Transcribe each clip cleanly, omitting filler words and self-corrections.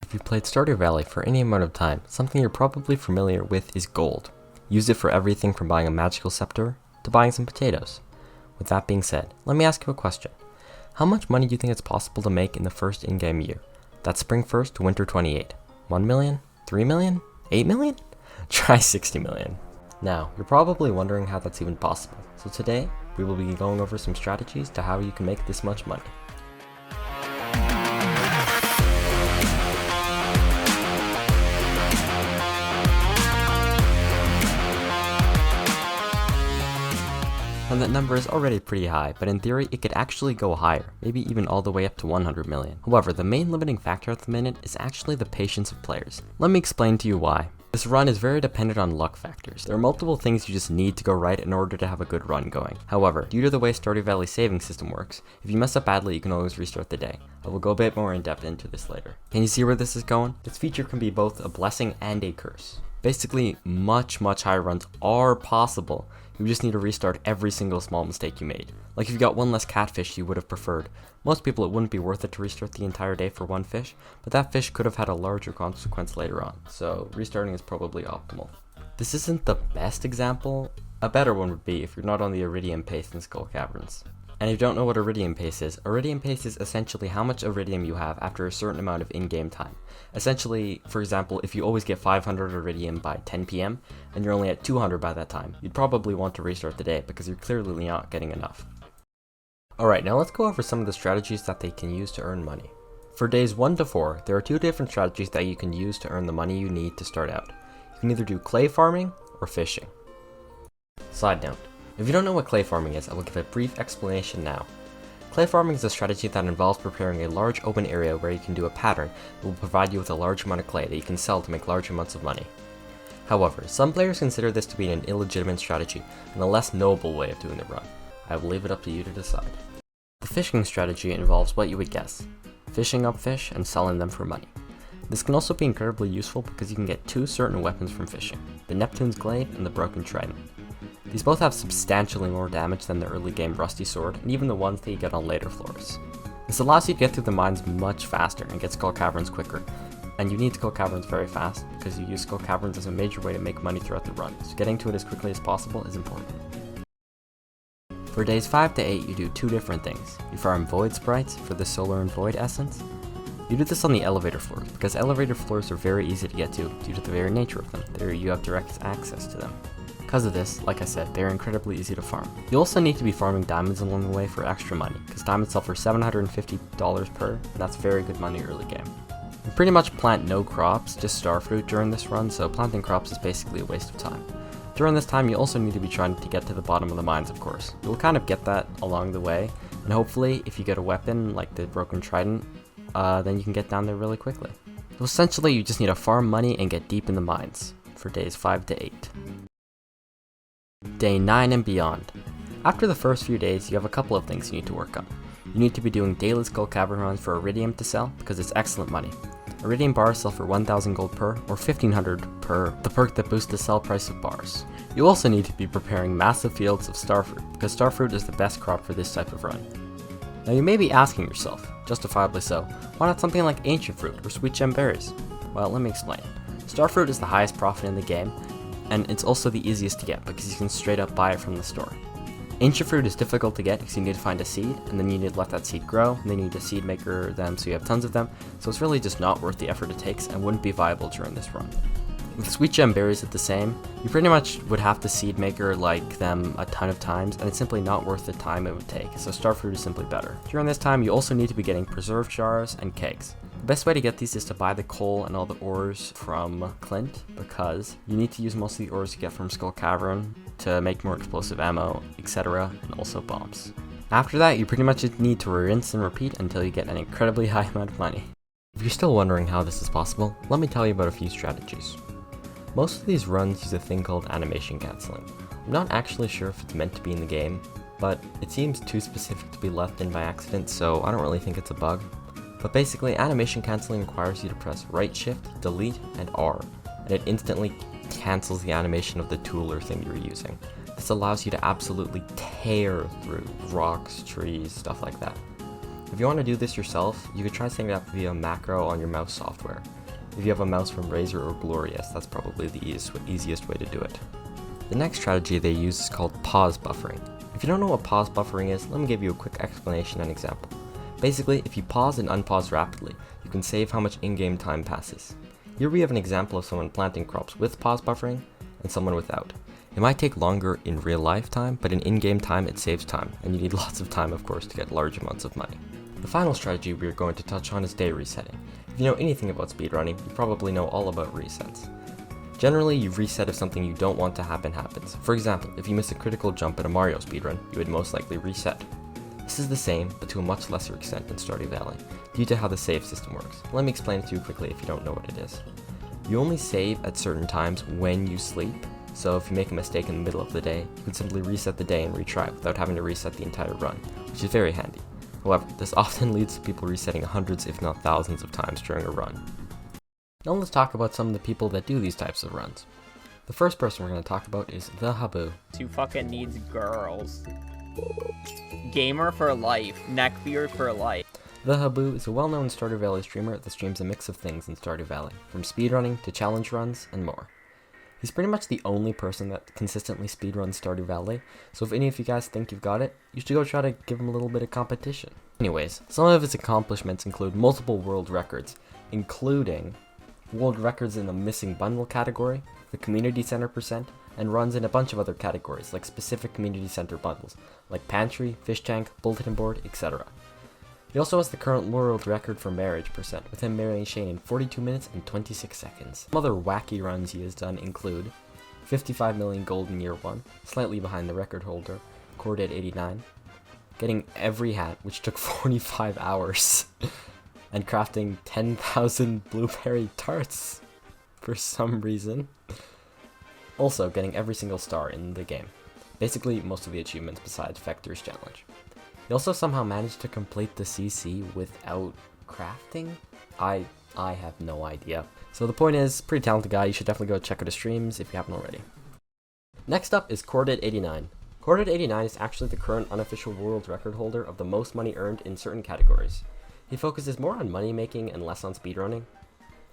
If you played Stardew Valley for any amount of time, something you're probably familiar with is gold. Use it for everything from buying a magical scepter to buying some potatoes. With that being said, let me ask you a question. How much money do you think it's possible to make in the first in-game year? That's spring 1st to winter 28. 1 million? 3 million? 8 million? Try 60 million. Now, you're probably wondering how that's even possible. So today, we will be going over some strategies to how you can make this much money. And that number is already pretty high, but in theory it could actually go higher, maybe even all the way up to 100 million. However, the main limiting factor at the minute is actually the patience of players. Let me explain to you why. This run is very dependent on luck factors. There are multiple things you just need to go right in order to have a good run going. However, due to the way Stardew Valley's saving system works, if you mess up badly you can always restart the day. I will go a bit more in depth into this later. Can you see where this is going? This feature can be both a blessing and a curse. Basically, much higher runs are possible. You just need to restart every single small mistake you made. Like if you got one less catfish you would have preferred. Most people it wouldn't be worth it to restart the entire day for one fish, but that fish could have had a larger consequence later on, so restarting is probably optimal. This isn't the best example. A better one would be if you're not on the iridium pace in Skull Caverns. And if you don't know what iridium pace is essentially how much iridium you have after a certain amount of in-game time. Essentially, for example, if you always get 500 iridium by 10 PM, and you're only at 200 by that time, you'd probably want to restart the day because you're clearly not getting enough. Alright, now let's go over some of the strategies that they can use to earn money. For days 1 to 4, there are 2 different strategies that you can use to earn the money you need to start out. You can either do clay farming or fishing. Side note. If you don't know what clay farming is, I will give a brief explanation now. Clay farming is a strategy that involves preparing a large open area where you can do a pattern that will provide you with a large amount of clay that you can sell to make large amounts of money. However, some players consider this to be an illegitimate strategy and a less noble way of doing the run. I will leave it up to you to decide. The fishing strategy involves what you would guess, fishing up fish and selling them for money. This can also be incredibly useful because you can get 2 certain weapons from fishing, the Neptune's Glaive and the Broken Trident. These both have substantially more damage than the early game Rusty Sword, and even the ones that you get on later floors. This allows you to get through the mines much faster and get Skull Caverns quicker, and you need Skull Caverns very fast because you use Skull Caverns as a major way to make money throughout the run, so getting to it as quickly as possible is important. For days 5 to 8 you do 2 different things. You farm Void Sprites for the Solar and Void Essence. You do this on the elevator floors, because elevator floors are very easy to get to due to the very nature of them. There you have direct access to them. Because of this, like I said, they are incredibly easy to farm. You also need to be farming diamonds along the way for extra money, because diamonds sell for $750 per, and that's very good money early game. You pretty much plant no crops, just starfruit during this run, so planting crops is basically a waste of time. During this time you also need to be trying to get to the bottom of the mines, of course. You'll kind of get that along the way, and hopefully if you get a weapon like the Broken Trident, then you can get down there really quickly. So essentially you just need to farm money and get deep in the mines, for days 5 to 8. Day 9 and beyond. After the first few days, you have a couple of things you need to work on. You need to be doing daily Skull Cavern runs for Iridium to sell, because it's excellent money. Iridium bars sell for 1,000 gold per, or 1,500 per, the perk that boosts the sell price of bars. You also need to be preparing massive fields of starfruit, because starfruit is the best crop for this type of run. Now you may be asking yourself, justifiably so, why not something like ancient fruit or sweet gem berries? Well, let me explain. Starfruit is the highest profit in the game, and it's also the easiest to get because you can straight up buy it from the store. Ancient fruit is difficult to get because you need to find a seed, and then you need to let that seed grow, and then you need to seed maker them so you have tons of them, so it's really just not worth the effort it takes and wouldn't be viable during this run. With sweet gem berries it's the same. You pretty much would have to seed maker like them a ton of times, and it's simply not worth the time it would take, so starfruit is simply better. During this time you also need to be getting preserved jars and kegs. The best way to get these is to buy the coal and all the ores from Clint, because you need to use most of the ores you get from Skull Cavern to make more explosive ammo, etc., and also bombs. After that, you pretty much need to rinse and repeat until you get an incredibly high amount of money. If you're still wondering how this is possible, let me tell you about a few strategies. Most of these runs use a thing called animation cancelling. I'm not actually sure if it's meant to be in the game, but it seems too specific to be left in by accident, so I don't really think it's a bug. But basically, animation cancelling requires you to press right shift, delete, and R, and it instantly cancels the animation of the tool or thing you're using. This allows you to absolutely tear through rocks, trees, stuff like that. If you want to do this yourself, you could try setting it up via macro on your mouse software. If you have a mouse from Razer or Glorious, that's probably the easiest way to do it. The next strategy they use is called pause buffering. If you don't know what pause buffering is, let me give you a quick explanation and example. Basically, if you pause and unpause rapidly, you can save how much in-game time passes. Here we have an example of someone planting crops with pause buffering and someone without. It might take longer in real life time, but in in-game time it saves time, and you need lots of time of course to get large amounts of money. The final strategy we are going to touch on is day resetting. If you know anything about speedrunning, you probably know all about resets. Generally, you reset if something you don't want to happen happens. For example, if you miss a critical jump in a Mario speedrun, you would most likely reset. This is the same, but to a much lesser extent in Stardew Valley, due to how the save system works. Let me explain it to you quickly if you don't know what it is. You only save at certain times when you sleep, so if you make a mistake in the middle of the day, you can simply reset the day and retry without having to reset the entire run, which is very handy. However, this often leads to people resetting hundreds if not thousands of times during a run. Now let's talk about some of the people that do these types of runs. The first person we're going to talk about is the Habu. Who fucking needs girls? Gamer for life. Neckbeard for life. The Habu is a well-known Stardew Valley streamer that streams a mix of things in Stardew Valley, from speedrunning to challenge runs and more. He's pretty much the only person that consistently speedruns Stardew Valley, so if any of you guys think you've got it, you should go try to give him a little bit of competition. Anyways, some of his accomplishments include multiple world records, including world records in the missing bundle category, the community center percent, and runs in a bunch of other categories like specific community center bundles, like pantry, fish tank, bulletin board, etc. He also has the current world record for marriage percent, with him marrying Shane in 42 minutes and 26 seconds. Some other wacky runs he has done include 55 million gold in year 1, slightly behind the record holder, Corded89, getting every hat, which took 45 hours, and crafting 10,000 blueberry tarts for some reason. Also getting every single star in the game. Basically most of the achievements besides Vector's challenge. He also somehow managed to complete the CC without crafting? I have no idea. So the point is, pretty talented guy, you should definitely go check out his streams if you haven't already. Next up is Corded89. Corded89 is actually the current unofficial world record holder of the most money earned in certain categories. He focuses more on money making and less on speedrunning.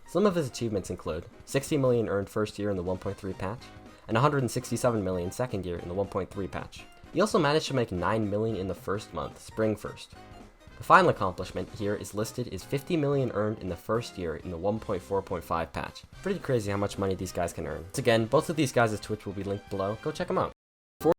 Some of his achievements include 60 million earned first year in the 1.3 patch, and 167 million second year in the 1.3 patch. He also managed to make 9 million in the first month, Spring 1st. The final accomplishment here is listed is 50 million earned in the first year in the 1.4.5 patch. Pretty crazy how much money these guys can earn. Once again, both of these guys' Twitch will be linked below, go check them out.